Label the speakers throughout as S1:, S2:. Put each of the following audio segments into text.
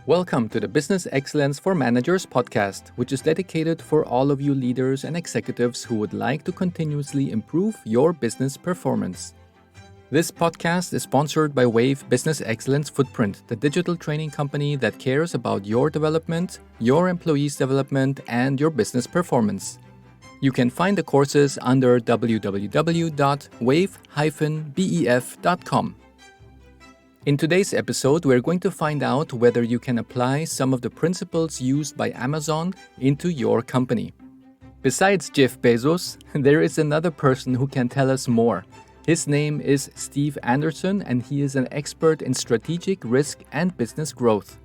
S1: Welcome to the Business Excellence for Managers podcast, which is dedicated for all of you leaders and executives who would like to continuously improve your business performance. This podcast is sponsored by Wave Business Excellence Footprint, the digital training company that cares about your development, your employees' development, and your business performance. You can find the courses under www.wave-bef.com. In today's episode, we're going to find out whether you can apply some of the principles used by Amazon into your company. Besides Jeff Bezos, there is another person who can tell us more. His name is Steve Anderson, and he is an expert in strategic risk and business growth.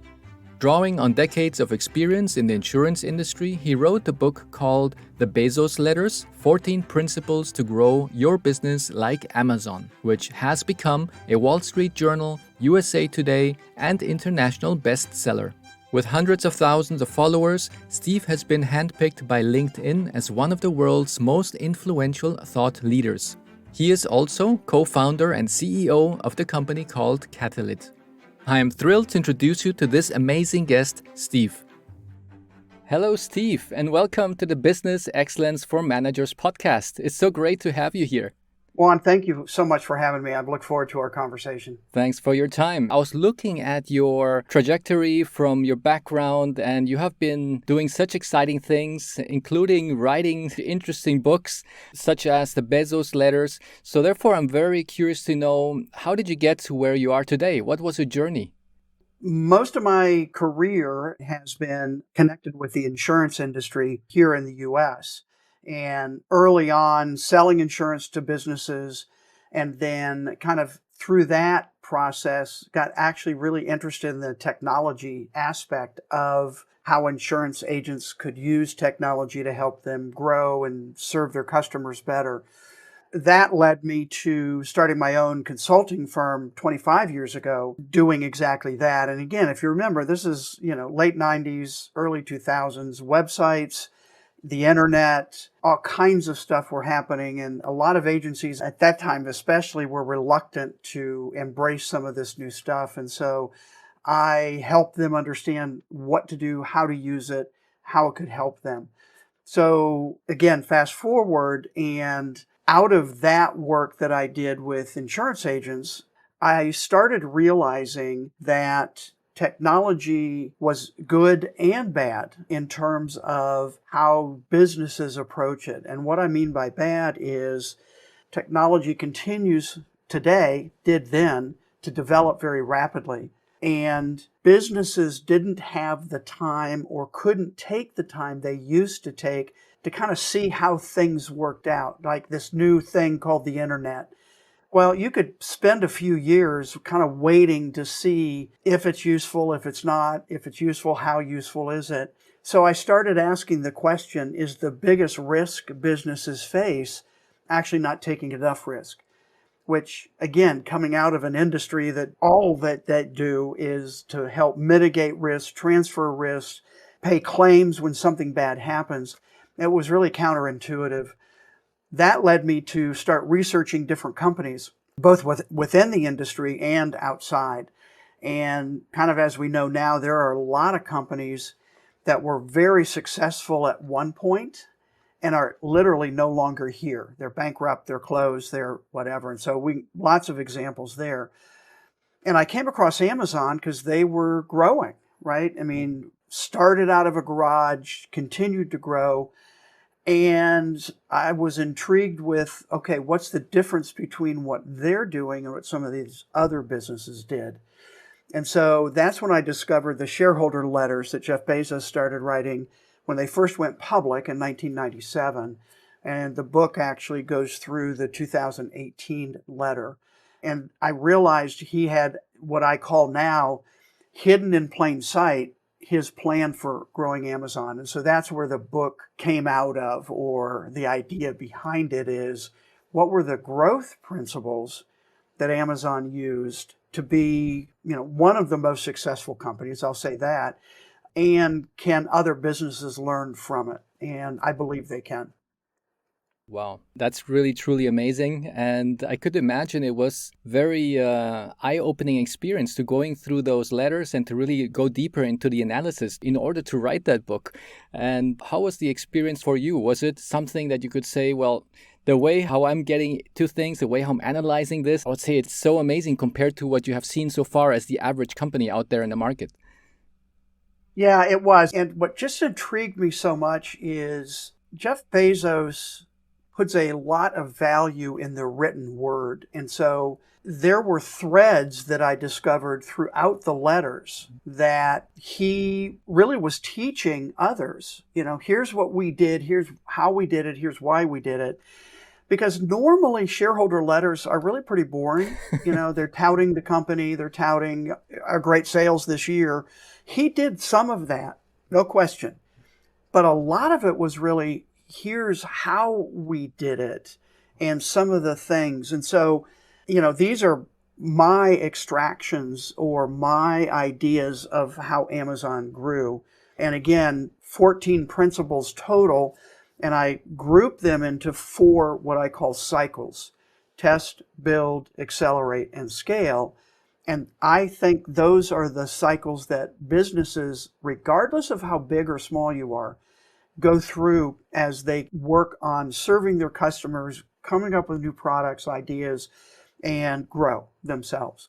S1: Drawing on decades of experience in the insurance industry, he wrote a book called The Bezos Letters, 14 Principles to Grow Your Business Like Amazon, which has become a Wall Street Journal, USA Today, and international bestseller. With hundreds of thousands of followers, Steve has been handpicked by LinkedIn as one of the world's most influential thought leaders. He is also co-founder and CEO of the company called Catalyst. I am thrilled to introduce you to this amazing guest, Steve. Hello, Steve, and welcome to the Business Excellence for Managers podcast. It's so great to have you here.
S2: Juan, thank you so much for having me. I look forward to our conversation.
S1: Thanks for your time. I was looking at your trajectory from your background, and you have been doing such exciting things, including writing interesting books, such as the Bezos Letters. So therefore, I'm very curious to know, how did you get to where you are today? What was your journey?
S2: Most of my career has been connected with the insurance industry here in the U.S. And early on, selling insurance to businesses, and then kind of through that process, got actually really interested in the technology aspect of how insurance agents could use technology to help them grow and serve their customers better. That led me to starting my own consulting firm 25 years ago, doing exactly that. And again, if you remember, this is, late 90s, early 2000s, websites, the internet, all kinds of stuff were happening. And a lot of agencies at that time especially were reluctant to embrace some of this new stuff. And so I helped them understand what to do, how to use it, how it could help them. So again, fast forward, and out of that work that I did with insurance agents, I started realizing that technology was good and bad in terms of how businesses approach it. And what I mean by bad is technology continues today, did then, to develop very rapidly. And businesses didn't have the time or couldn't take the time they used to take to kind of see how things worked out, like this new thing called the internet. Well, you could spend a few years kind of waiting to see if it's useful, if it's not, if it's useful, how useful is it? So I started asking the question, is the biggest risk businesses face actually not taking enough risk? Which, again, coming out of an industry that all that they do is to help mitigate risk, transfer risk, pay claims when something bad happens. It was really counterintuitive. That led me to start researching different companies, both within the industry and outside. And kind of as we know now, there are a lot of companies that were very successful at one point and are literally no longer here. They're bankrupt, they're closed, they're whatever. And so lots of examples there. And I came across Amazon because they were growing, right? I mean, started out of a garage, continued to grow. And I was intrigued with, okay, what's the difference between what they're doing and what some of these other businesses did? And so that's when I discovered the shareholder letters that Jeff Bezos started writing when they first went public in 1997. And the book actually goes through the 2018 letter. And I realized he had what I call now hidden in plain sight his plan for growing Amazon. And so that's where the book came out of, or the idea behind it is, what were the growth principles that Amazon used to be, one of the most successful companies, I'll say that, and can other businesses learn from it? And I believe they can.
S1: Wow, that's really truly amazing, and I could imagine it was very eye-opening experience to going through those letters and to really go deeper into the analysis in order to write that book. And how was the experience for you? Was it something that you could say, well, the way how I'm getting to things, the way how I'm analyzing this, I would say it's so amazing compared to what you have seen so far as the average company out there in the market.
S2: Yeah, it was. And what just intrigued me so much is Jeff Bezos puts a lot of value in the written word. And so there were threads that I discovered throughout the letters that he really was teaching others. Here's what we did, here's how we did it, here's why we did it. Because normally shareholder letters are really pretty boring. They're touting the company, they're touting our great sales this year. He did some of that, no question. But a lot of it was really, here's how we did it and some of the things. And so, these are my extractions or my ideas of how Amazon grew. And again, 14 principles total. And I group them into 4 what I call cycles: test, build, accelerate, and scale. And I think those are the cycles that businesses, regardless of how big or small you are, go through as they work on serving their customers, coming up with new products, ideas, and grow themselves.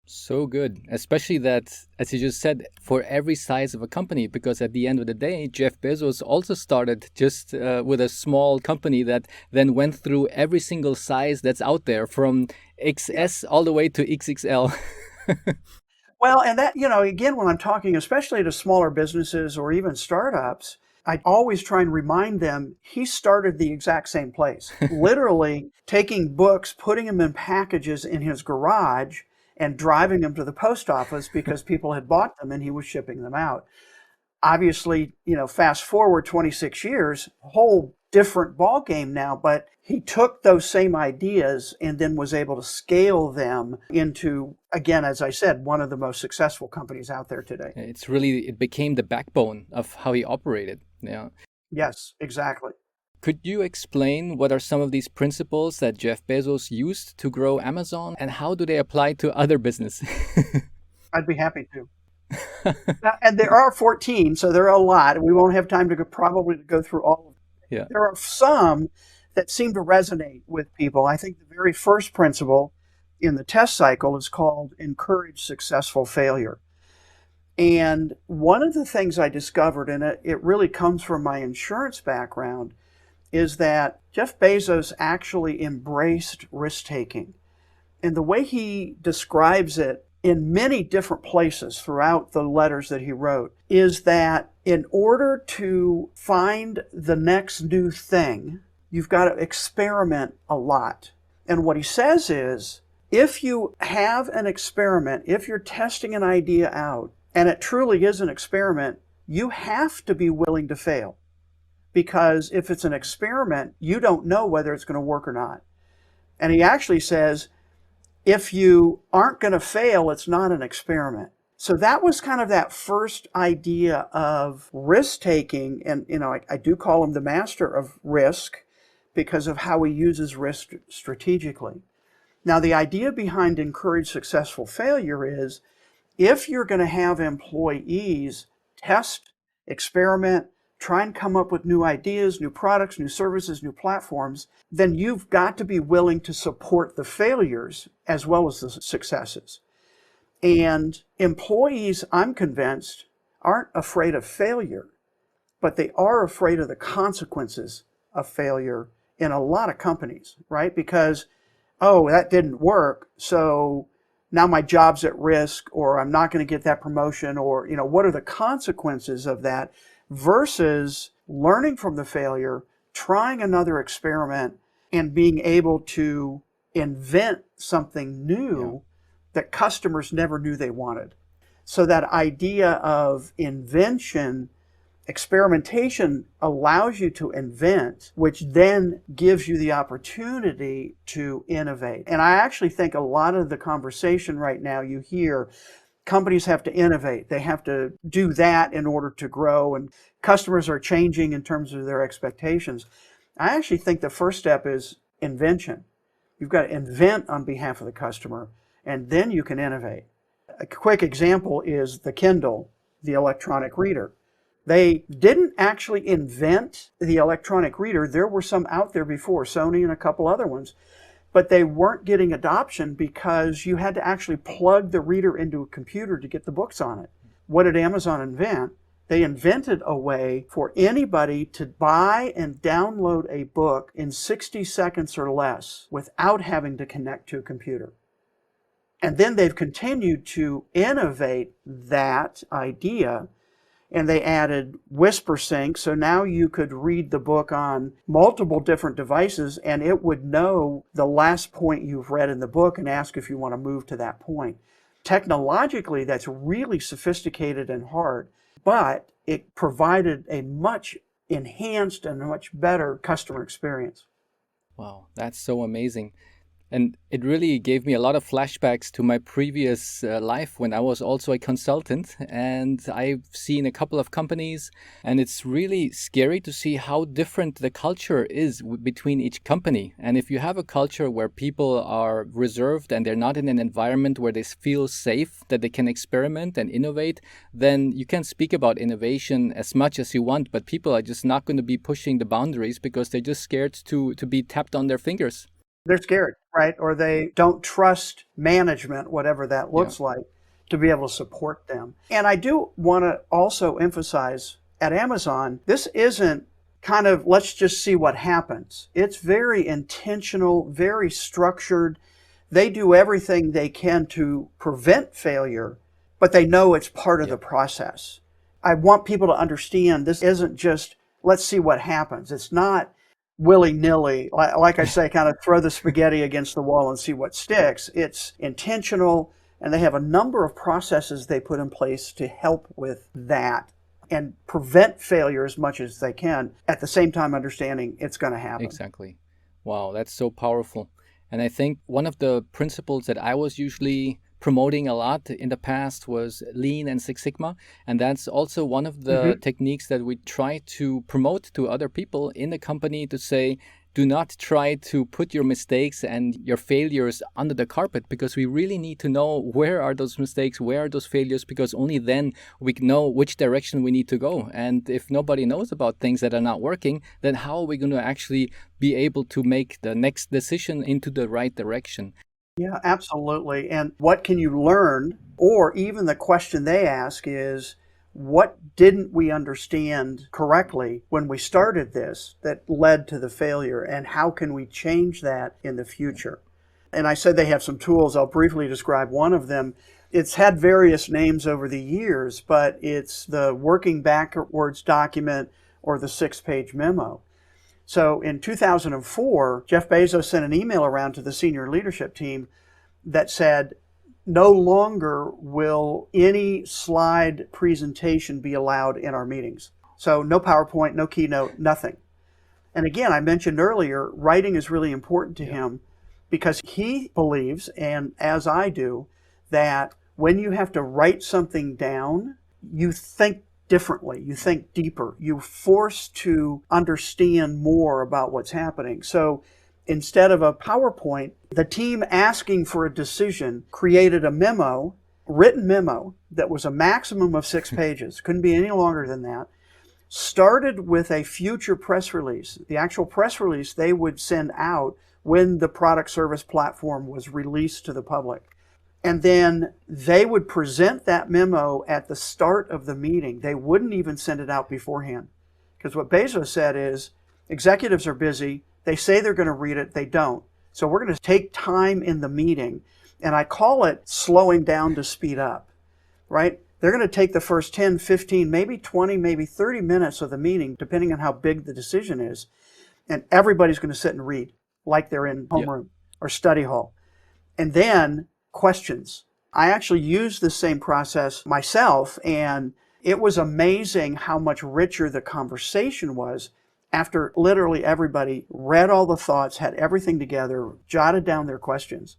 S1: So good, especially that, as you just said, for every size of a company, because at the end of the day, Jeff Bezos also started just with a small company that then went through every single size that's out there from
S2: Yeah.
S1: XS all the way to XXL.
S2: Well, and that, again, when I'm talking, especially to smaller businesses or even startups, I always try and remind them he started the exact same place, literally taking books, putting them in packages in his garage, and driving them to the post office because people had bought them and he was shipping them out. Obviously, fast forward 26 years, whole different ball game now, but he took those same ideas and then was able to scale them into, again, as I said, one of the most successful companies out there today.
S1: It became the backbone of how he operated. Yeah.
S2: Yes, exactly.
S1: Could you explain what are some of these principles that Jeff Bezos used to grow Amazon and how do they apply to other business?
S2: I'd be happy to. And there are 14, so there are a lot. We won't have time to probably to go through all of them.
S1: Yeah.
S2: There are some that seem to resonate with people. I think the very first principle in the test cycle is called encourage successful failure. And one of the things I discovered, and it really comes from my insurance background, is that Jeff Bezos actually embraced risk taking. And the way he describes it in many different places throughout the letters that he wrote is that in order to find the next new thing, you've got to experiment a lot. And what he says is, if you have an experiment, if you're testing an idea out, and it truly is an experiment, you have to be willing to fail. Because if it's an experiment, you don't know whether it's going to work or not. And he actually says, if you aren't going to fail, it's not an experiment. So that was kind of that first idea of risk taking. And, I do call him the master of risk because of how he uses risk strategically. Now, the idea behind encourage successful failure is if you're going to have employees test, experiment, try and come up with new ideas, new products, new services, new platforms, then you've got to be willing to support the failures as well as the successes. And employees, I'm convinced, aren't afraid of failure, but they are afraid of the consequences of failure in a lot of companies, right? Because, oh, that didn't work, so now my job's at risk, or I'm not going to get that promotion, or, what are the consequences of that? Versus learning from the failure, trying another experiment, and being able to invent something new that customers never knew they wanted. So that idea of invention, experimentation allows you to invent, which then gives you the opportunity to innovate. And I actually think a lot of the conversation right now you hear, companies have to innovate. They have to do that in order to grow, and customers are changing in terms of their expectations. I actually think the first step is invention. You've got to invent on behalf of the customer, and then you can innovate. A quick example is the Kindle, the electronic reader. They didn't actually invent the electronic reader. There were some out there before, Sony and a couple other ones, but they weren't getting adoption because you had to actually plug the reader into a computer to get the books on it. What did Amazon invent? They invented a way for anybody to buy and download a book in 60 seconds or less without having to connect to a computer. And then they've continued to innovate that idea, and they added Whisper Sync. So now you could read the book on multiple different devices and it would know the last point you've read in the book and ask if you want to move to that point. Technologically, that's really sophisticated and hard, but it provided a much enhanced and a much better customer experience.
S1: Wow, that's so amazing. And it really gave me a lot of flashbacks to my previous life when I was also a consultant. And I've seen a couple of companies, and it's really scary to see how different the culture is between each company. And if you have a culture where people are reserved and they're not in an environment where they feel safe, that they can experiment and innovate, then you can speak about innovation as much as you want, but people are just not going to be pushing the boundaries because they're just scared to be tapped on their fingers.
S2: They're scared, right? Or they don't trust management, whatever that looks like, to be able to support them. And I do want to also emphasize at Amazon, this isn't kind of let's just see what happens. It's very intentional, very structured. They do everything they can to prevent failure, but they know it's part of the process. I want people to understand this isn't just let's see what happens. It's not willy-nilly, like I say, kind of throw the spaghetti against the wall and see what sticks. It's intentional, and they have a number of processes they put in place to help with that and prevent failure as much as they can, at the same time understanding it's going to happen.
S1: Exactly. Wow, that's so powerful. And I think one of the principles that I was usually promoting a lot in the past was Lean and Six Sigma. And that's also one of the techniques that we try to promote to other people in the company, to say, do not try to put your mistakes and your failures under the carpet, because we really need to know where are those mistakes, where are those failures, because only then we know which direction we need to go. And if nobody knows about things that are not working, then how are we going to actually be able to make the next decision into the right direction?
S2: Yeah, absolutely. And what can you learn? Or even the question they ask is, what didn't we understand correctly when we started this that led to the failure? And how can we change that in the future? And I said they have some tools. I'll briefly describe one of them. It's had various names over the years, but it's the working backwards document or the 6-page memo. So in 2004, Jeff Bezos sent an email around to the senior leadership team that said, no longer will any slide presentation be allowed in our meetings. So no PowerPoint, no keynote, nothing. And again, I mentioned earlier, writing is really important to him because he believes, and as I do, that when you have to write something down, you think differently, you think deeper, you're forced to understand more about what's happening. So instead of a PowerPoint, the team asking for a decision created a memo, written memo, that was a maximum of 6 pages, couldn't be any longer than that, started with a future press release. The actual press release they would send out when the product service platform was released to the public. And then they would present that memo at the start of the meeting. They wouldn't even send it out beforehand. Because what Bezos said is, executives are busy. They say they're going to read it. They don't. So we're going to take time in the meeting. And I call it slowing down to speed up, right? They're going to take the first 10, 15, maybe 20, maybe 30 minutes of the meeting, depending on how big the decision is. And everybody's going to sit and read like they're in homeroom or study hall. And then questions. I actually used the same process myself, and it was amazing how much richer the conversation was after literally everybody read all the thoughts, had everything together, jotted down their questions.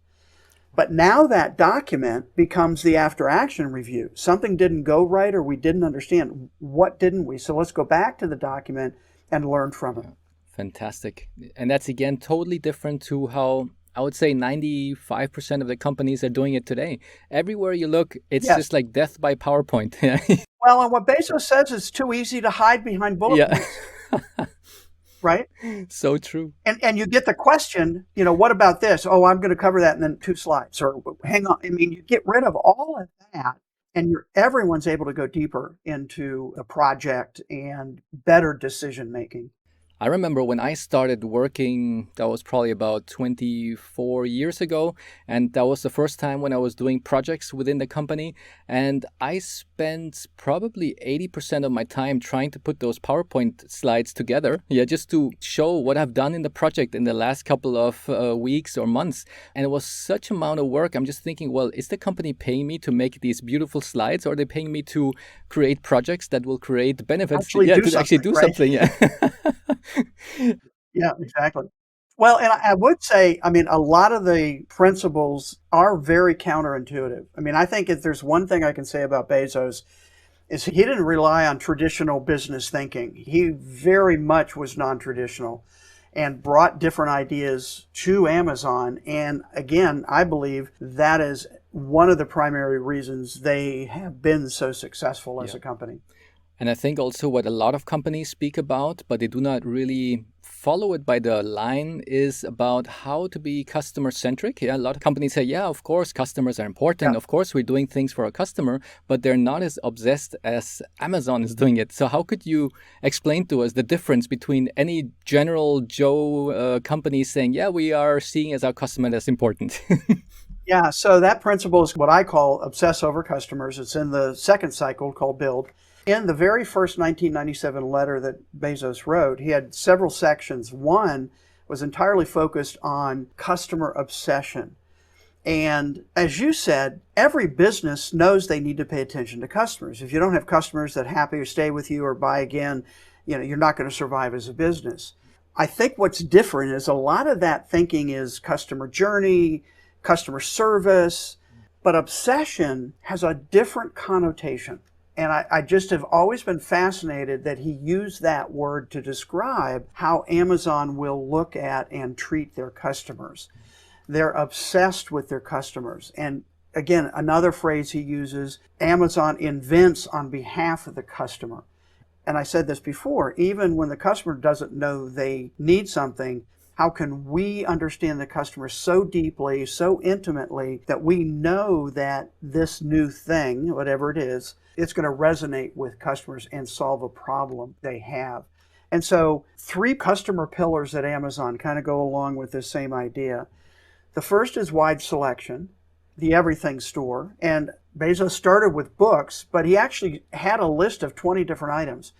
S2: But now that document becomes the after action review. Something didn't go right or we didn't understand. What didn't we? So let's go back to the document and learn from it.
S1: Fantastic. And that's again totally different to how I would say 95% of the companies are doing it today. Everywhere you look, it's
S2: Yes.
S1: just like death by PowerPoint.
S2: Well, and what Bezos says is too easy to hide behind bullet
S1: Yeah.
S2: points, right?
S1: So true.
S2: And you get the question, what about this? Oh, I'm going to cover that in then 2 slides. Or hang on. I mean, you get rid of all of that, and everyone's able to go deeper into the project and better decision making.
S1: I remember when I started working, that was probably about 24 years ago. And that was the first time when I was doing projects within the company. And I spent probably 80% of my time trying to put those PowerPoint slides together. Yeah, just to show what I've done in the project in the last couple of weeks or months. And it was such amount of work. I'm just thinking, well, is the company paying me to make these beautiful slides, or are they paying me to create projects that will create benefits?
S2: Actually
S1: Yeah,
S2: do
S1: to actually
S2: something,
S1: do
S2: right?
S1: something. Yeah.
S2: Yeah, exactly. Well, and I would say, I mean, a lot of the principles are very counterintuitive. I mean, I think if there's one thing I can say about Bezos is he didn't rely on traditional business thinking. He very much was non-traditional and brought different ideas to Amazon. And again, I believe that is one of the primary reasons they have been so successful as
S1: Yeah.
S2: a company.
S1: And I think also what a lot of companies speak about, but they do not really follow it by the line, is about how to be customer centric. Yeah, a lot of companies say, yeah, of course, customers are important.
S2: Yeah.
S1: Of course, we're doing things for a customer, but they're not as obsessed as Amazon is doing it. So how could you explain to us the difference between any general Joe company saying, yeah, we are seeing as our customer as important?
S2: Yeah, so that principle is what I call obsess over customers. It's in the second cycle called Build. In the very first 1997 letter that Bezos wrote, he had several sections. One was entirely focused on customer obsession. And as you said, every business knows they need to pay attention to customers. If you don't have customers that happy or stay with you or buy again, you're not going to survive as a business. I think what's different is a lot of that thinking is customer journey, customer service, but obsession has a different connotation. And I just have always been fascinated that he used that word to describe how Amazon will look at and treat their customers. They're obsessed with their customers. And again, another phrase he uses, Amazon invents on behalf of the customer. And I said this before, even when the customer doesn't know they need something, how can we understand the customer so deeply, so intimately, that we know that this new thing, whatever it is, it's going to resonate with customers and solve a problem they have. And so 3 customer pillars at Amazon kind of go along with this same idea. The first is wide selection, the everything store. And Bezos started with books, but he actually had a list of 20 different items.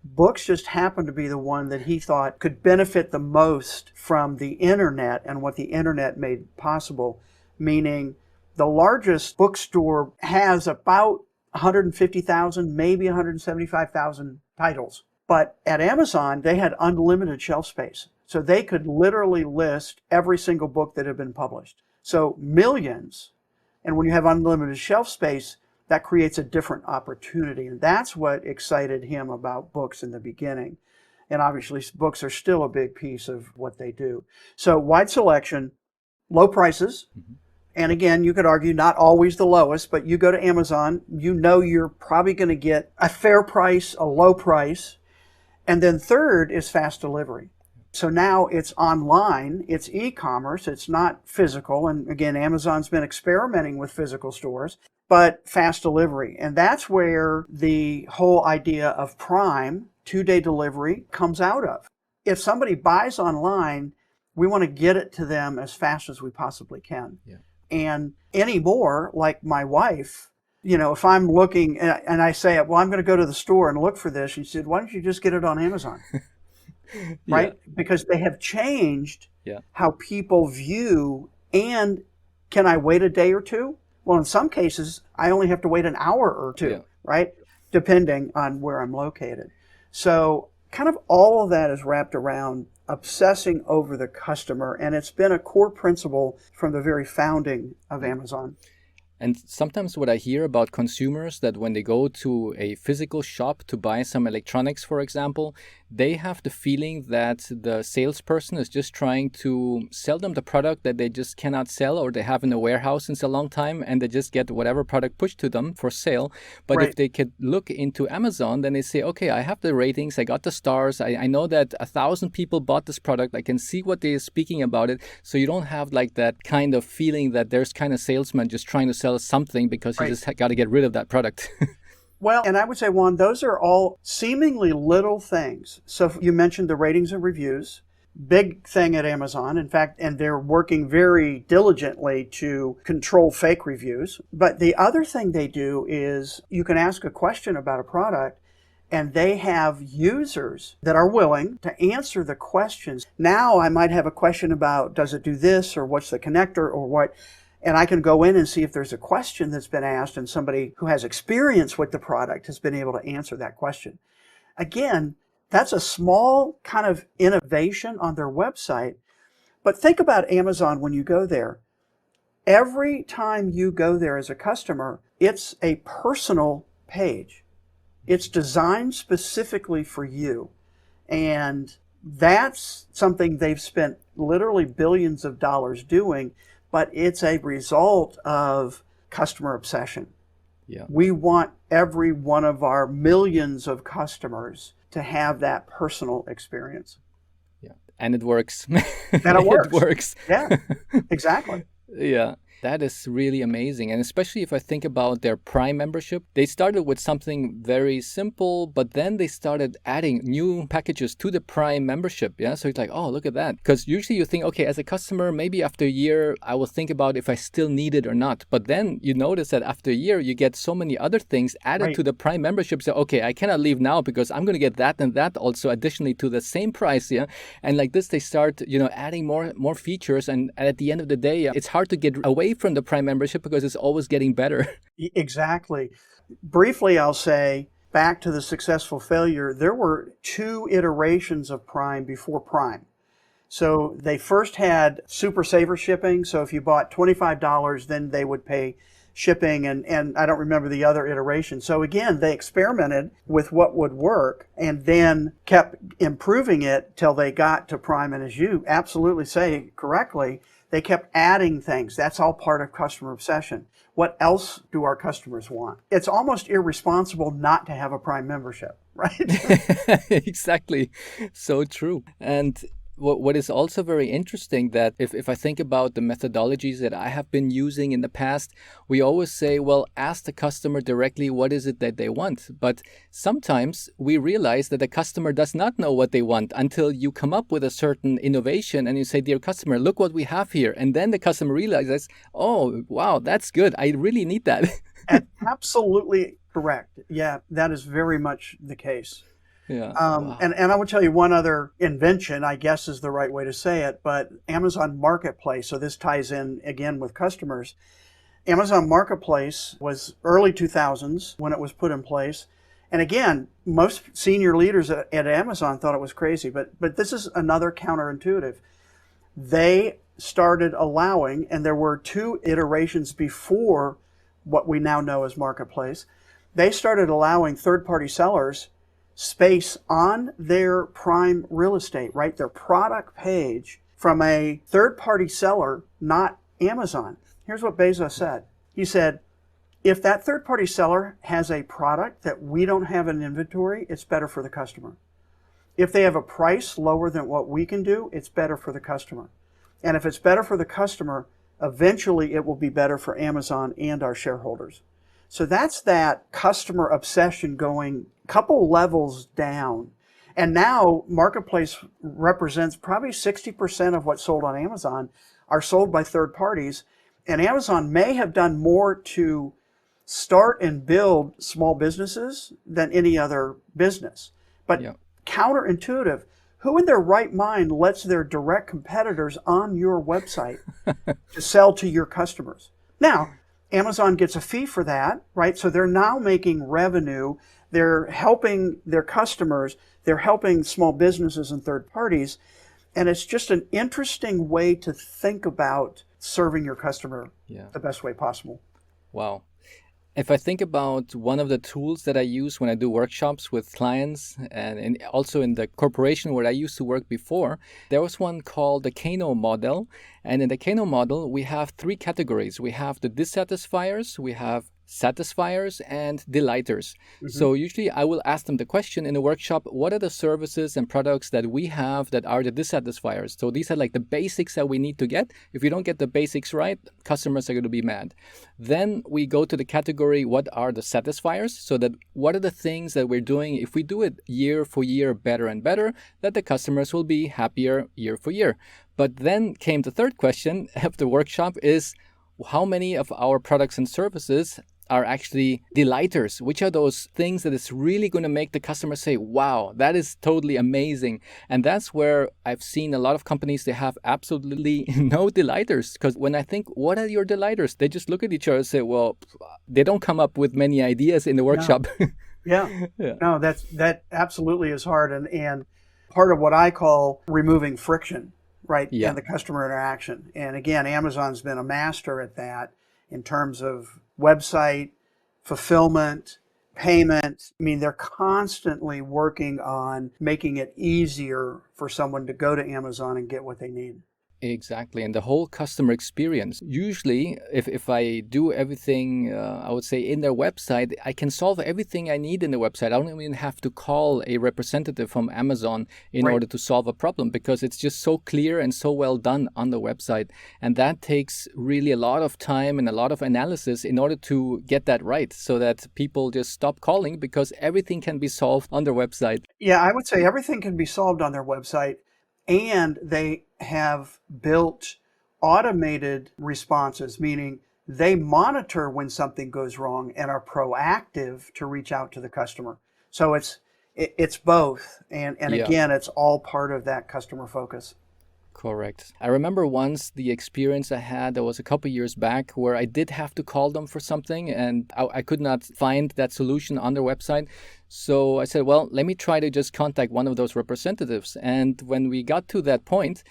S2: Books just happened to be the one that he thought could benefit the most from the internet and what the internet made possible, meaning the largest bookstore has about 150,000, maybe 175,000 titles. But at Amazon, they had unlimited shelf space. So they could literally list every single book that had been published. So millions. And when you have unlimited shelf space, that creates a different opportunity. And that's what excited him about books in the beginning. And obviously, books are still a big piece of what they do. So wide selection, low prices.
S1: Mhm.
S2: And again, you could argue not always the lowest, but you go to Amazon, you know you're probably going to get a fair price, a low price. And then third is fast delivery. So now it's online, it's e-commerce, it's not physical. And again, Amazon's been experimenting with physical stores, but fast delivery. And that's where the whole idea of Prime, 2-day delivery, comes out of. If somebody buys online, we want to get it to them as fast as we possibly can.
S1: Yeah.
S2: And anymore, like my wife, if I'm looking and I say, well, I'm going to go to the store and look for this, she said, why don't you just get it on Amazon?
S1: Yeah.
S2: Right? Because they have changed
S1: Yeah.
S2: how people view, and can I wait a day or two? Well, in some cases, I only have to wait an hour or two,
S1: Yeah.
S2: right? Depending on where I'm located. So kind of all of that is wrapped around obsessing over the customer, and it's been a core principle from the very founding of Amazon.
S1: And sometimes what I hear about consumers that when they go to a physical shop to buy some electronics, for example, they have the feeling that the salesperson is just trying to sell them the product that they just cannot sell or they have in a warehouse since a long time and they just get whatever product pushed to them for sale. But if
S2: Right.
S1: they could look into Amazon, then they say, okay, I have the ratings, I got the stars, I know that 1,000 people bought this product, I can see what they're speaking about it. So you don't have like that kind of feeling that there's kind of salesman just trying to sell something because you
S2: Right.
S1: just got to get rid of that product.
S2: Well, and I would say, Juan, those are all seemingly little things. So you mentioned the ratings and reviews, big thing at Amazon. In fact, and they're working very diligently to control fake reviews. But the other thing they do is you can ask a question about a product and they have users that are willing to answer the questions. Now I might have a question about, does it do this or what's the connector or what? And I can go in and see if there's a question that's been asked and somebody who has experience with the product has been able to answer that question. Again, that's a small kind of innovation on their website. But think about Amazon when you go there. Every time you go there as a customer, it's a personal page. It's designed specifically for you. And that's something they've spent literally billions of dollars doing, but it's a result of customer obsession.
S1: Yeah.
S2: We want every one of our millions of customers to have that personal experience.
S1: Yeah. And it works.
S2: And it works.
S1: It works.
S2: Yeah, exactly.
S1: Yeah. That is really amazing. And especially if I think about their Prime membership, they started with something very simple, but then they started adding new packages to the Prime membership. Yeah. So it's like, oh, look at that. Because usually you think, okay, as a customer, maybe after a year, I will think about if I still need it or not. But then you notice that after a year, you get so many other things added
S2: Right.
S1: to the Prime membership. So, okay, I cannot leave now because I'm going to get that and that also additionally to the same price. Yeah. And like this, they start, adding more features. And at the end of the day, it's hard to get away from the Prime membership because it's always getting better.
S2: Exactly. Briefly, I'll say back to the successful failure, there were 2 iterations of Prime before Prime. So they first had super saver shipping. So if you bought $25, then they would pay shipping, and I don't remember the other iteration. So again, they experimented with what would work and then kept improving it till they got to Prime. And as you absolutely say correctly, they kept adding things. That's all part of customer obsession. What else do our customers want? It's almost irresponsible not to have a Prime membership, right?
S1: Exactly. So true. And what is also very interesting that if I think about the methodologies that I have been using in the past, we always say, well, ask the customer directly what is it that they want. But sometimes we realize that the customer does not know what they want until you come up with a certain innovation and you say, dear customer, look what we have here. And then the customer realizes, oh, wow, that's good. I really need that.
S2: Absolutely correct. Yeah, that is very much the case.
S1: Yeah. Wow.
S2: And I will tell you one other invention, I guess is the right way to say it, but Amazon Marketplace. So this ties in again with customers. Amazon Marketplace was early 2000s when it was put in place. And again, most senior leaders at Amazon thought it was crazy, but this is another counterintuitive. They started allowing, and there were 2 iterations before what we now know as Marketplace, they started allowing third-party sellers space on their Prime real estate, right? Their product page from a third-party seller, not Amazon. Here's what Bezos said. He said, if that third-party seller has a product that we don't have in inventory, it's better for the customer. If they have a price lower than what we can do, it's better for the customer. And if it's better for the customer, eventually it will be better for Amazon and our shareholders. So that's that customer obsession going a couple levels down. And now Marketplace represents probably 60% of what's sold on Amazon are sold by third parties. And Amazon may have done more to start and build small businesses than any other business. But
S1: Yeah.
S2: counterintuitive, who in their right mind lets their direct competitors on your website to sell to your customers? Now, Amazon gets a fee for that, right? So they're now making revenue. They're helping their customers. They're helping small businesses and third parties. And it's just an interesting way to think about serving your customer
S1: Yeah.
S2: the best way possible.
S1: Wow. If I think about one of the tools that I use when I do workshops with clients and also in the corporation where I used to work before, there was one called the Kano model. And in the Kano model, we have three categories. We have the dissatisfiers, we have satisfiers, and delighters.
S2: Hmm.
S1: So usually I will ask them the question in the workshop, what are the services and products that we have that are the dissatisfiers? So these are like the basics that we need to get. If we don't get the basics right, customers are going to be mad. Then we go to the category, what are the satisfiers? So that what are the things that we're doing, if we do it year for year better and better, that the customers will be happier year for year. But then came the third question of the workshop is, how many of our products and services are actually delighters? Which are those things that is really going to make the customer say, wow, that is totally amazing? And that's where I've seen a lot of companies, they have absolutely no delighters. Because when I think, what are your delighters? They just look at each other and say, well, they don't come up with many ideas in the
S2: No.
S1: workshop.
S2: Yeah.
S1: Yeah.
S2: No, that absolutely is hard, and part of what I call removing friction, right, in
S1: Yeah.
S2: the customer interaction. And again, Amazon's been a master at that in terms of website, fulfillment, payment. I mean, they're constantly working on making it easier for someone to go to Amazon and get what they need.
S1: Exactly. And the whole customer experience. Usually, if I do everything, I would say in their website, I can solve everything I need in the website. I don't even have to call a representative from Amazon in
S2: Right.
S1: order to solve a problem because it's just so clear and so well done on the website. And that takes really a lot of time and a lot of analysis in order to get that right so that people just stop calling because everything can be solved on their website.
S2: Yeah, I would say everything can be solved on their website, and they have built automated responses, meaning they monitor when something goes wrong and are proactive to reach out to the customer. So it's both, and
S1: Yeah.
S2: again, it's all part of that customer focus.
S1: Correct. I remember once the experience I had, that was a couple years back, where I did have to call them for something and I could not find that solution on their website. So I said, well, let me try to just contact one of those representatives. And when we got to that point,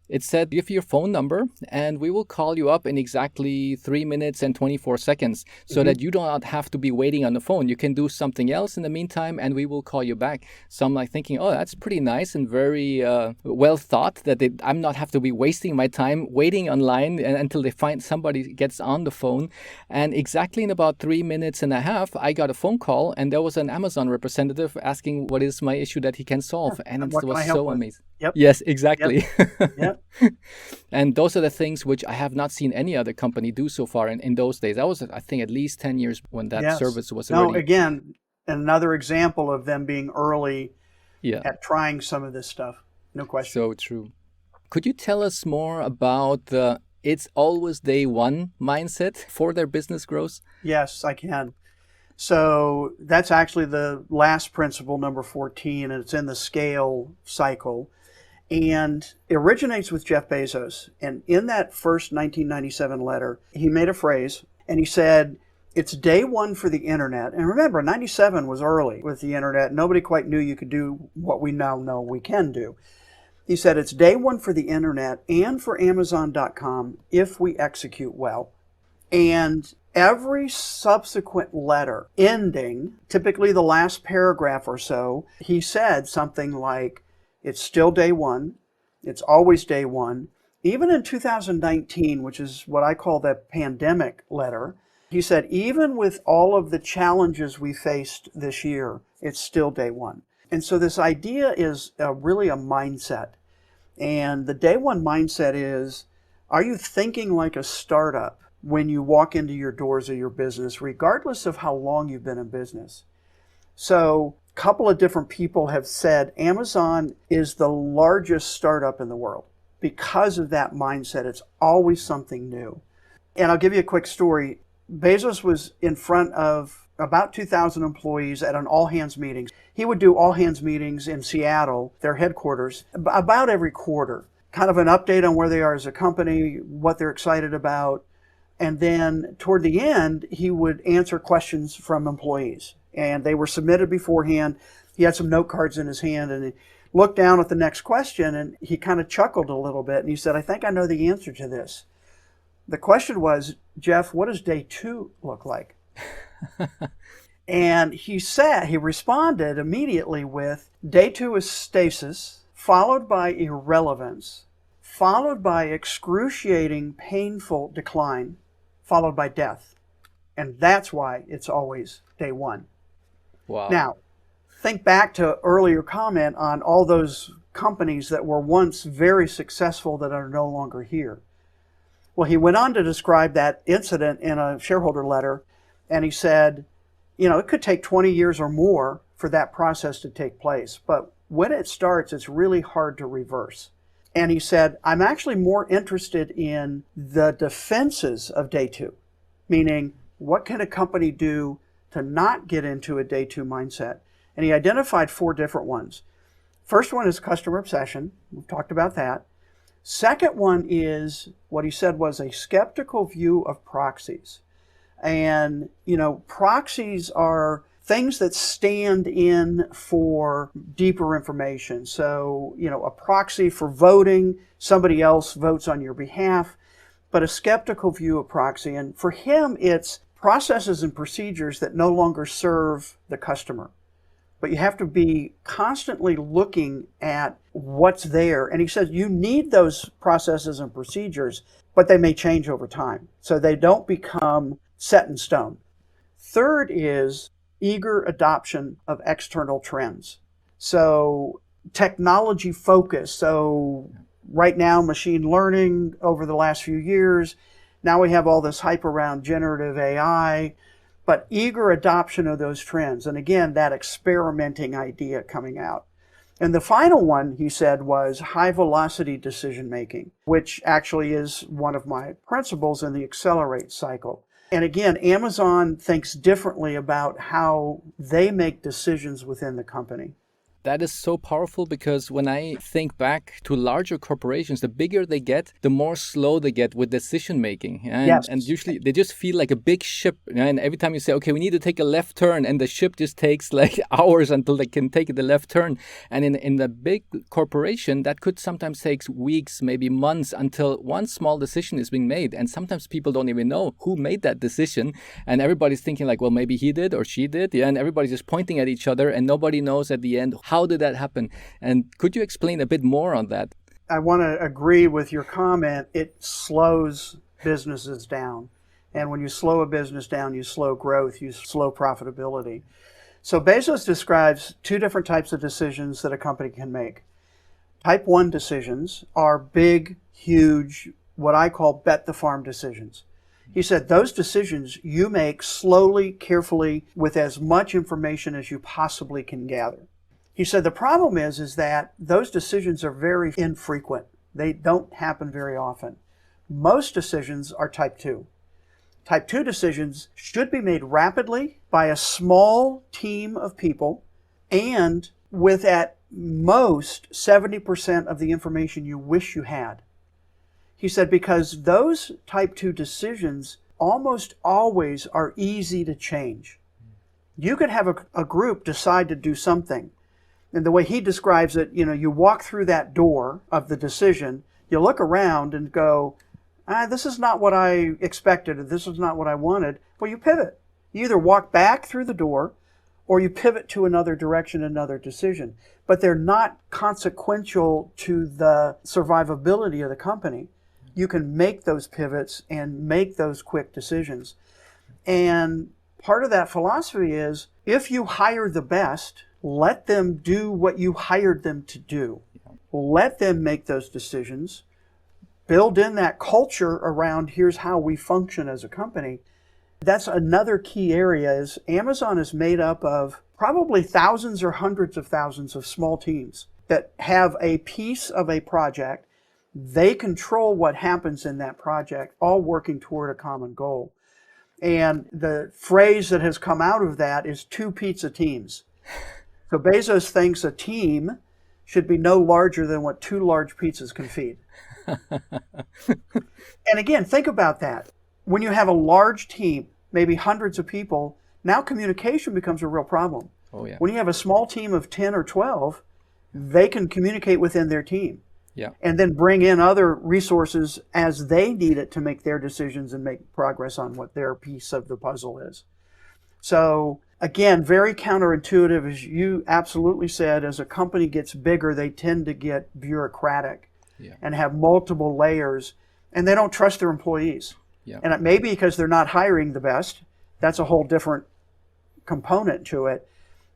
S1: it said, give your phone number and we will call you up in exactly 3 minutes and 24 seconds so
S2: Hmm.
S1: that you do not have to be waiting on the phone. You can do something else in the meantime and we will call you back. So I'm like thinking, oh, that's pretty nice and very well thought that I'm not have to be wasting my time waiting online until they find somebody gets on the phone. And exactly in about 3 minutes and a half, I got a phone call and there was an Amazon representative asking what is my issue that he can
S2: Yeah.
S1: solve. And
S2: And
S1: it
S2: what can
S1: was
S2: I help
S1: so
S2: with?
S1: amazing.
S2: Yep.
S1: Yes,
S2: Yep.
S1: exactly.
S2: Yep.
S1: And those are the things which I have not seen any other company do so far in those days. That was, I think, at least 10 years when that
S2: Yes.
S1: service was
S2: No,
S1: already,
S2: again, another example of them being early
S1: yeah,
S2: at trying some of this stuff. No question.
S1: so true. Could you tell us more about the it's always day one mindset for their business growth?
S2: Yes, I can. So that's actually the last principle, number 14, and it's in the scale cycle. And it originates with Jeff Bezos. And in that first 1997 letter, he made a phrase and he said, it's day one for the internet. And remember, 97 was early with the internet. Nobody quite knew you could do what we now know we can do. He said, it's day one for the internet and for Amazon.com if we execute well. And every subsequent letter ending, typically the last paragraph or so, he said something like, it's still day one, it's always day one. Even in 2019, which is what I call the pandemic letter, he said, even with all of the challenges we faced this year, it's still day one. And so this idea is really a mindset. And the day one mindset is, are you thinking like a startup when you walk into your doors of your business, regardless of how long you've been in business? So a couple of different people have said Amazon is the largest startup in the world because of that mindset. It's always something new. And I'll give you a quick story. Bezos was in front of about 2,000 employees at an all-hands meeting. He would do all-hands meetings in Seattle, their headquarters, about every quarter. Kind of an update on where they are as a company, what they're excited about. And then toward the end, he would answer questions from employees. And they were submitted beforehand. He had some note cards in his hand and he looked down at the next question and he kind of chuckled a little bit and he said, I think I know the answer to this. The question was, Jeff, what does day two look like? And he responded immediately with day two is stasis, followed by irrelevance, followed by excruciating, painful decline, followed by death. And that's why it's always day one.
S1: Wow.
S2: Now, think back to earlier comment on all those companies that were once very successful that are no longer here. Well, he went on to describe that incident in a shareholder letter, and he said, it could take 20 years or more for that process to take place, but when it starts, it's really hard to reverse. And he said, I'm actually more interested in the defenses of day two, meaning what can a company do to not get into a day two mindset? And he identified 4 different ones. First one is customer obsession. We've talked about that. Second one is what he said was a skeptical view of proxies. And, proxies are things that stand in for deeper information. So, a proxy for voting, somebody else votes on your behalf, but a skeptical view of proxy. And for him, it's processes and procedures that no longer serve the customer. But you have to be constantly looking at what's there. And he says you need those processes and procedures, but they may change over time. So they don't become set in stone. Third is eager adoption of external trends. So technology focus. So right now, machine learning over the last few years. Now we have all this hype around generative AI, but eager adoption of those trends. And again, that experimenting idea coming out. And the final one, he said, was high velocity decision making, which actually is one of my principles in the accelerate cycle. And again, Amazon thinks differently about how they make decisions within the company.
S1: That is so powerful because when I think back to larger corporations, the bigger they get, the more slow they get with decision making. And usually they just feel like a big ship. And every time you say, okay, we need to take a left turn, and the ship just takes like hours until they can take the left turn. And in the big corporation, that could sometimes take weeks, maybe months until one small decision is being made. And sometimes people don't even know who made that decision. And everybody's thinking like, well, maybe he did or she did. Yeah, and everybody's just pointing at each other and nobody knows at the end how did that happen? And could you explain a bit more on that?
S2: I want to agree with your comment. It slows businesses down. And when you slow a business down, you slow growth, you slow profitability. So Bezos describes 2 different types of decisions that a company can make. Type 1 decisions are big, huge, what I call bet the farm decisions. He said those decisions you make slowly, carefully, with as much information as you possibly can gather. He said the problem is that those decisions are very infrequent. They don't happen very often. Most decisions are type 2. Type 2 decisions should be made rapidly by a small team of people and with at most 70% of the information you wish you had. He said because those type 2 decisions almost always are easy to change. You could have a group decide to do something. And the way he describes it, you walk through that door of the decision, you look around and go, this is not what I expected, or this is not what I wanted. Well, you pivot. You either walk back through the door or you pivot to another direction, another decision. But they're not consequential to the survivability of the company. You can make those pivots and make those quick decisions. And part of that philosophy is if you hire the best, let them do what you hired them to do. Let them make those decisions. Build in that culture around here's how we function as a company. That's another key area is Amazon is made up of probably thousands or hundreds of thousands of small teams that have a piece of a project. They control what happens in that project, all working toward a common goal. And the phrase that has come out of that is 2 pizza teams. So Bezos thinks a team should be no larger than what 2 large pizzas can feed. And again, think about that. When you have a large team, maybe hundreds of people, now communication becomes a real problem.
S1: Oh, yeah.
S2: When you have a small team of 10 or 12, they can communicate within their team.
S1: Yeah.
S2: And then bring in other resources as they need it to make their decisions and make progress on what their piece of the puzzle is. So again, very counterintuitive, as you absolutely said. As a company gets bigger, they tend to get bureaucratic
S1: Yeah.
S2: and have multiple layers, and they don't trust their employees.
S1: Yeah.
S2: And it may be because they're not hiring the best. That's a whole different component to it.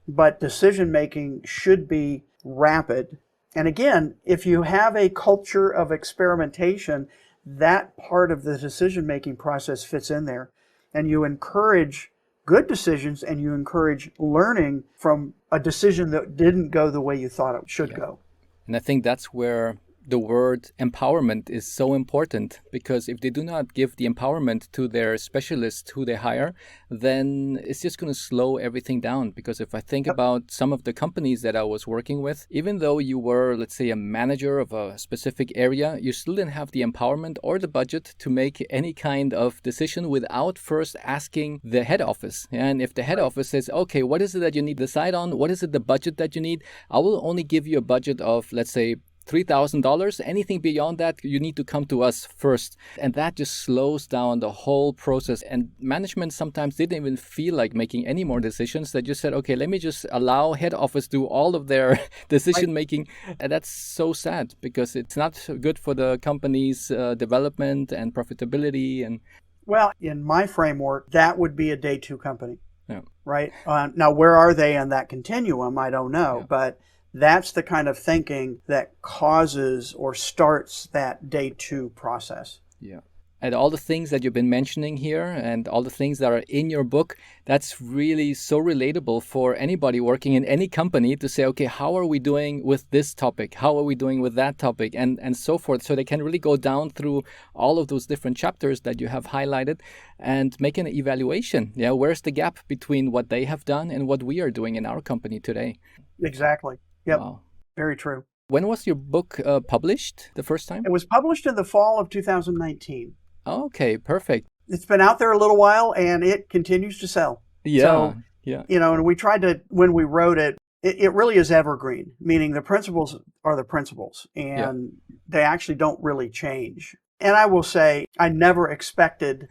S2: But decision making should be rapid. And again, if you have a culture of experimentation, that part of the decision making process fits in there. And you encourage good decisions and you encourage learning from a decision that didn't go the way you thought it should
S1: Yeah.
S2: go.
S1: And I think that's where the word empowerment is so important, because if they do not give the empowerment to their specialists who they hire, then it's just going to slow everything down. Because if I think
S2: Yep.
S1: about some of the companies that I was working with, even though you were, let's say, a manager of a specific area, you still didn't have the empowerment or the budget to make any kind of decision without first asking the head office. And if the head
S2: Right.
S1: office says, okay, what is it that you need to decide on? What is it, the budget that you need? I will only give you a budget of, let's say, $3,000. Anything beyond that, you need to come to us first. And that just slows down the whole process. And management sometimes didn't even feel like making any more decisions. They just said, okay, let me just allow head office do all of their decision making. And that's so sad, because it's not good for the company's development and profitability. And
S2: Well, in my framework, that would be a day two company,
S1: yeah,
S2: right? Now, where are they on that continuum? I don't know.
S1: Yeah.
S2: But that's the kind of thinking that causes or starts that day two process.
S1: yeah. And all the things that you've been mentioning here and all the things that are in your book, that's really so relatable for anybody working in any company to say, okay, how are we doing with this topic? How are we doing with that topic? And so forth. So they can really go down through all of those different chapters that you have highlighted and make an evaluation. Yeah, where's the gap between what they have done and what we are doing in our company today?
S2: Exactly. Yep.
S1: Wow.
S2: Very true.
S1: When was your book published the first time?
S2: It was published in the fall of 2019.
S1: Okay, perfect.
S2: It's been out there a little while and it continues to sell.
S1: Yeah,
S2: So,
S1: yeah,
S2: and we tried to, when we wrote it, it really is evergreen, meaning the principles are the principles
S1: yeah.
S2: and they actually don't really change. And I will say, I never expected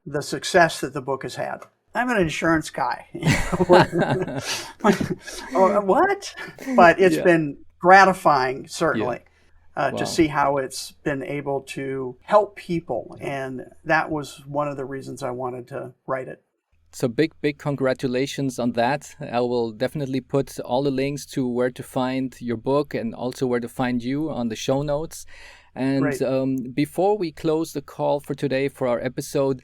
S2: the success that the book has had. I'm an insurance guy. What? But it's
S1: Yeah.
S2: been gratifying, certainly,
S1: Wow.
S2: to see how it's been able to help people. And that was one of the reasons I wanted to write it.
S1: So big congratulations on that. I will definitely put all the links to where to find your book and also where to find you on the show notes. And
S2: Great.
S1: Before we close the call for today for our episode,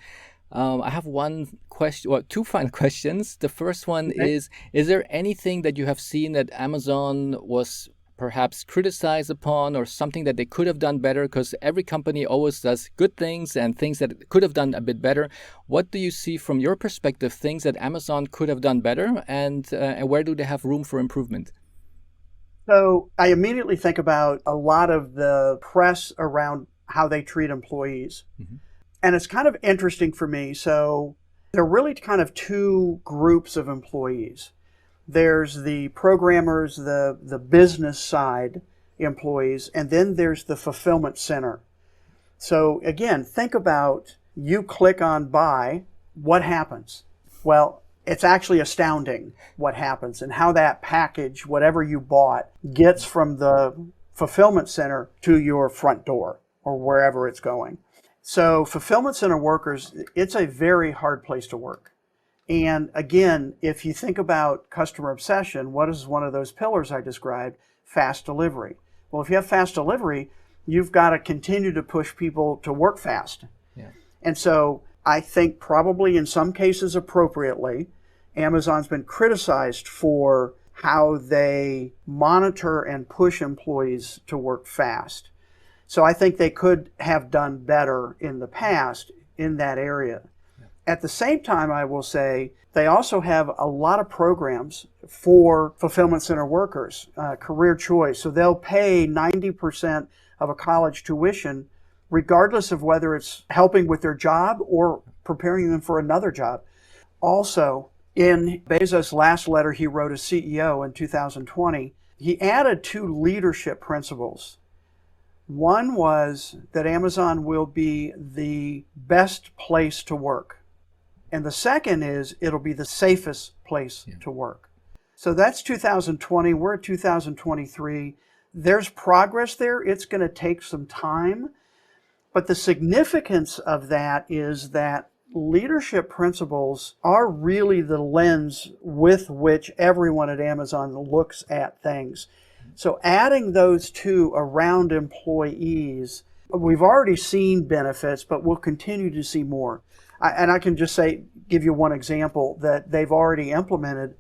S1: I have one question, well, two final questions. The first one
S2: Okay.
S1: is there anything that you have seen that Amazon was perhaps criticized upon, or something that they could have done better? Because every company always does good things and things that it could have done a bit better. What do you see from your perspective, things that Amazon could have done better, and where do they have room for improvement?
S2: So I immediately think about a lot of the press around how they treat employees.
S1: Mhm.
S2: And it's kind of interesting for me. So there are really kind of two groups of employees. There's the programmers, the business side employees, and then there's the fulfillment center. So again, think about, you click on buy, what happens? Well, it's actually astounding what happens and how that package, whatever you bought, gets from the fulfillment center to your front door or wherever it's going. So fulfillment center workers, it's a very hard place to work. And again, if you think about customer obsession, what is one of those pillars I described? Fast delivery. Well, if you have fast delivery, you've got to continue to push people to work fast.
S1: Yeah.
S2: And so I think probably in some cases appropriately, Amazon's been criticized for how they monitor and push employees to work fast. So I think they could have done better in the past in that area. At the same time, I will say they also have a lot of programs for fulfillment center workers, career choice. So they'll pay 90% of a college tuition, regardless of whether it's helping with their job or preparing them for another job. Also, in Bezos' last letter he wrote as CEO in 2020, he added two leadership principles. One was that Amazon will be the best place to work. And the second is it'll be the safest place
S1: Yeah.
S2: to work. So that's 2020. We're at 2023. There's progress there. It's going to take some time. But the significance of that is that leadership principles are really the lens with which everyone at Amazon looks at things. So adding those two around employees, we've already seen benefits, but we'll continue to see more. And I can just give you one example that they've already implemented.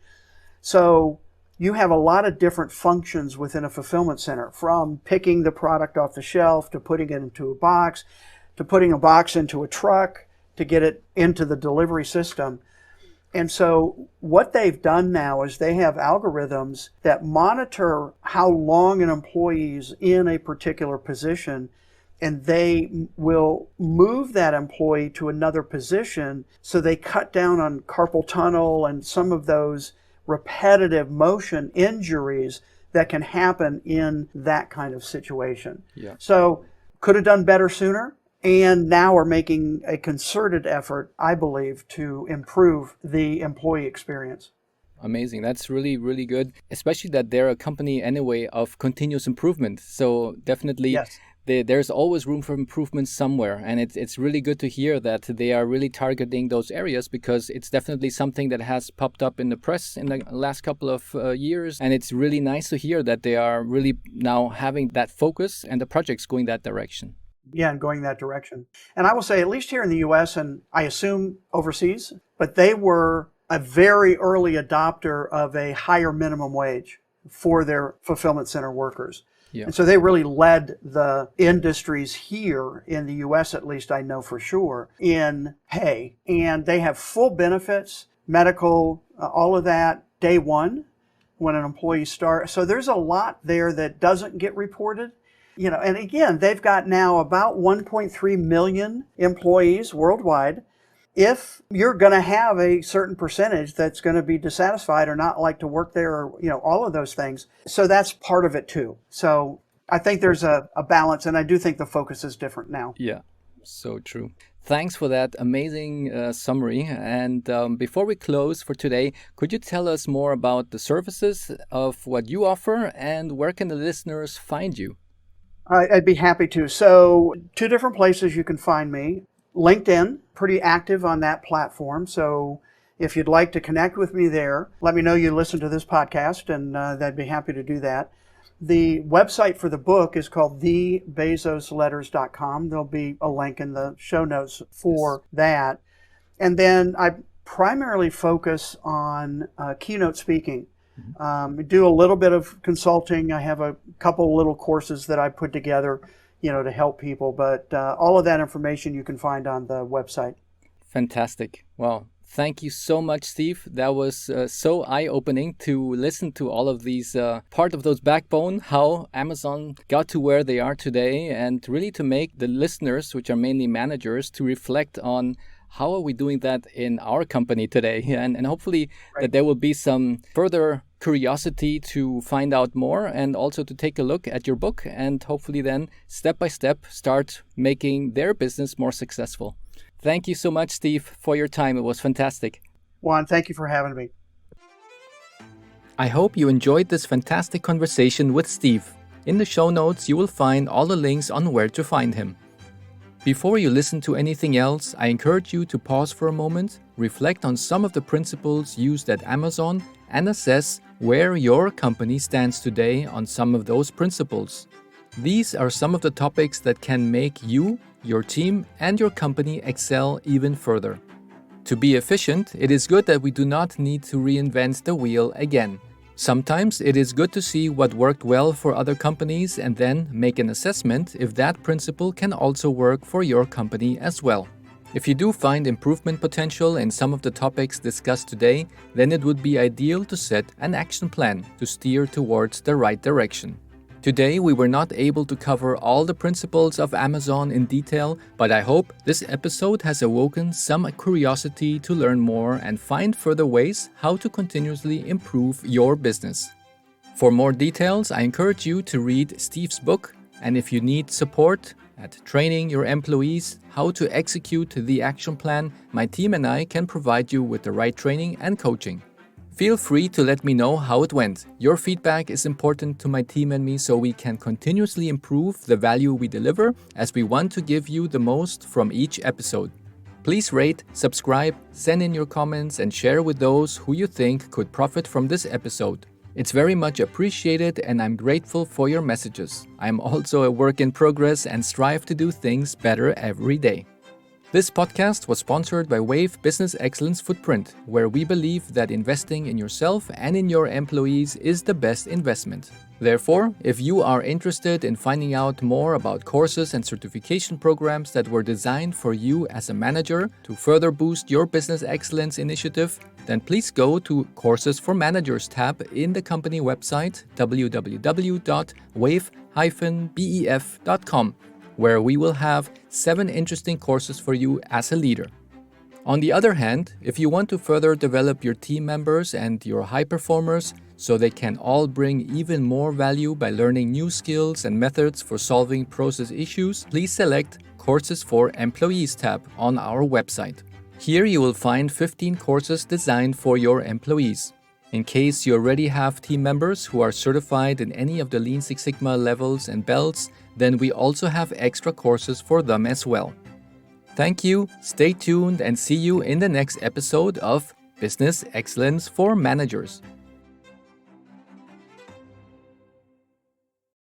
S2: So you have a lot of different functions within a fulfillment center, from picking the product off the shelf to putting it into a box, to putting a box into a truck, to get it into the delivery system. And so what they've done now is they have algorithms that monitor how long an employee is in a particular position, and they will move that employee to another position, so they cut down on carpal tunnel and some of those repetitive motion injuries that can happen in that kind of situation.
S1: Yeah.
S2: So could have done better sooner, and now we're making a concerted effort, I believe, to improve the employee experience.
S1: Amazing. That's really, really good, especially that they're a company anyway of continuous improvement. So definitely
S2: Yes.
S1: there's always room for improvement somewhere. And it's really good to hear that they are really targeting those areas, because it's definitely something that has popped up in the press in the last couple of years. And it's really nice to hear that they are really now having that focus and the projects going that direction.
S2: Yeah, and going that direction. And I will say, at least here in the US, and I assume overseas, but they were a very early adopter of a higher minimum wage for their fulfillment center workers.
S1: Yeah.
S2: And so they really led the industries here in the US, at least I know for sure, in pay. And they have full benefits, medical, all of that, day one when an employee starts. So there's a lot there that doesn't get reported. And again, they've got now about 1.3 million employees worldwide. If you're going to have a certain percentage that's going to be dissatisfied or not like to work there, or, all of those things. So that's part of it too. So I think there's a balance, and I do think the focus is different now.
S1: Yeah, so true. Thanks for that amazing summary. And before we close for today, could you tell us more about the services of what you offer, and where can the listeners find you?
S2: I'd be happy to. So 2 different places you can find me. LinkedIn, pretty active on that platform. So if you'd like to connect with me there, let me know you listen to this podcast, and I'd be happy to do that. The website for the book is called thebezosletters.com. There'll be a link in the show notes for that. And then I primarily focus on keynote speaking. We do a little bit of consulting. I have a couple little courses that I put together, to help people. But all of that information you can find on the website.
S1: Fantastic. Well, thank you so much, Steve. That was so eye-opening to listen to all of these part of those backbone, how Amazon got to where they are today, and really to make the listeners, which are mainly managers, to reflect on how are we doing that in our company today? And hopefully that there will be some further curiosity to find out more, and also to take a look at your book, and hopefully then step by step start making their business more successful. Thank you so much, Steve, for your time. It was fantastic.
S2: Juan, thank you for having me.
S1: I hope you enjoyed this fantastic conversation with Steve. In the show notes, you will find all the links on where to find him. Before you listen to anything else, I encourage you to pause for a moment, reflect on some of the principles used at Amazon, and assess where your company stands today on some of those principles. These are some of the topics that can make you, your team, and your company excel even further. To be efficient, it is good that we do not need to reinvent the wheel again. Sometimes it is good to see what worked well for other companies and then make an assessment if that principle can also work for your company as well. If you do find improvement potential in some of the topics discussed today, then it would be ideal to set an action plan to steer towards the right direction. Today, we were not able to cover all the principles of Amazon in detail, but I hope this episode has awoken some curiosity to learn more and find further ways how to continuously improve your business. For more details, I encourage you to read Steve's book, and if you need support at training your employees how to execute the action plan, my team and I can provide you with the right training and coaching. Feel free to let me know how it went. Your feedback is important to my team and me so we can continuously improve the value we deliver, as we want to give you the most from each episode. Please rate, subscribe, send in your comments, and share with those who you think could profit from this episode. It's very much appreciated, and I'm grateful for your messages. I'm also a work in progress and strive to do things better every day. This podcast was sponsored by Wave Business Excellence Footprint, where we believe that investing in yourself and in your employees is the best investment. Therefore, if you are interested in finding out more about courses and certification programs that were designed for you as a manager to further boost your business excellence initiative, then please go to Courses for Managers tab in the company website www.wave-bef.com, where we will have 7 interesting courses for you as a leader. On the other hand, if you want to further develop your team members and your high performers so they can all bring even more value by learning new skills and methods for solving process issues, please select Courses for Employees tab on our website. Here you will find 15 courses designed for your employees. In case you already have team members who are certified in any of the Lean Six Sigma levels and belts, then we also have extra courses for them as well. Thank you, stay tuned, and see you in the next episode of Business Excellence for Managers.